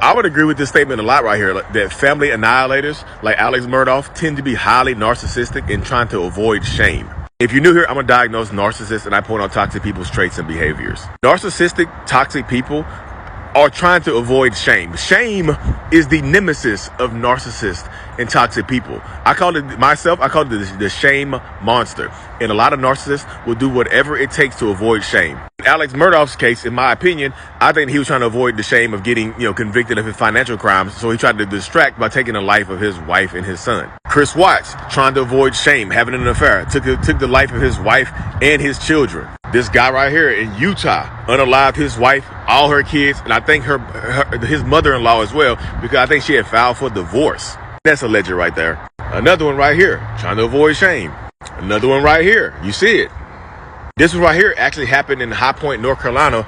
I would agree with this statement a lot right here, that family annihilators like Alex Murdaugh tend to be highly narcissistic and trying to avoid shame. If you're new here, I'm going to diagnose narcissists and I point out toxic people's traits and behaviors. Narcissistic, toxic people are trying to avoid shame. Shame is the nemesis of narcissists and toxic people. I call it the shame monster. And a lot of narcissists will do whatever it takes to avoid shame. In Alex Murdaugh's case, in my opinion, I think he was trying to avoid the shame of getting, convicted of his financial crimes. So he tried to distract by taking the life of his wife and his son. Chris Watts, trying to avoid shame, having an affair, took the life of his wife and his children. This guy right here in Utah unalived his wife, all her kids, and I think his mother-in-law as well, because I think she had filed for divorce. That's a legend right there. Another one right here, trying to avoid shame. Another one right here, you see it. This one right here actually happened in High Point, North Carolina,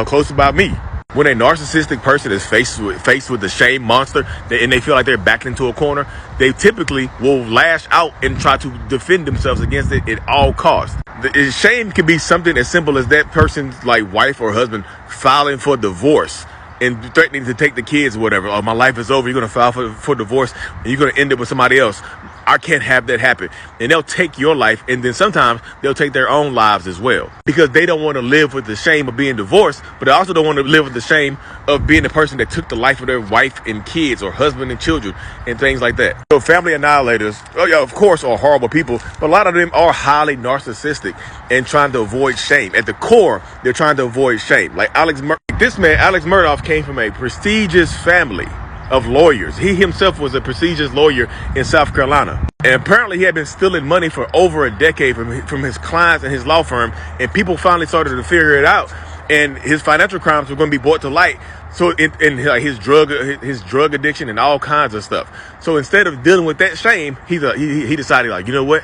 close about me. When a narcissistic person is faced with the shame monster and they feel like they're backed into a corner, they typically will lash out and try to defend themselves against it at all costs. The shame can be something as simple as that person's like wife or husband filing for divorce and threatening to take the kids or whatever. Oh, my life is over. You're going to file for divorce and you're going to end it with somebody else. I can't have that happen. And they'll take your life, and then sometimes they'll take their own lives as well, because they don't want to live with the shame of being divorced, but they also don't want to live with the shame of being the person that took the life of their wife and kids or husband and children and things like that. So family annihilators, of course, are horrible people, but a lot of them are highly narcissistic and trying to avoid shame. At the core, they're trying to avoid shame. Like Alex Murdaugh came from a prestigious family of lawyers. He himself was a prestigious lawyer in South Carolina. And apparently he had been stealing money for over a decade from his clients and his law firm. And people finally started to figure it out. And his financial crimes were going to be brought to light. So his drug addiction and all kinds of stuff. So instead of dealing with that shame, he decided, like, you know what?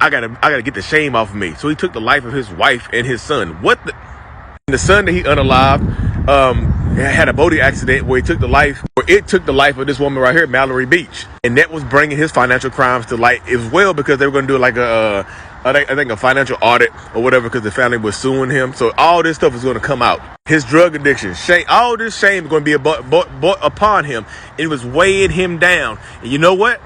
I gotta get the shame off of me. So he took the life of his wife and his son. The son that he unalived, had a boating accident where it took the life of this woman right here, Mallory Beach. And that was bringing his financial crimes to light as well, because they were going to do like I think a financial audit or whatever, because the family was suing him. So all this stuff is going to come out. His drug addiction, shame, all this shame is going to be brought upon him. It was weighing him down. And you know what?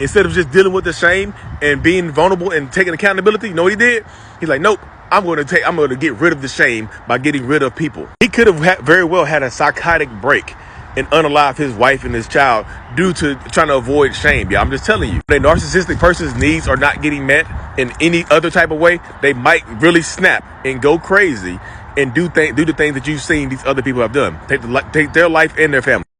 Instead of just dealing with the shame and being vulnerable and taking accountability, you know what he did? He's like, nope. I'm going to get rid of the shame by getting rid of people. He could have very well had a psychotic break and unalive his wife and his child due to trying to avoid shame. Yeah, I'm just telling you. When a narcissistic person's needs are not getting met in any other type of way, they might really snap and go crazy and do the things that you've seen these other people have done. Take their life and their family.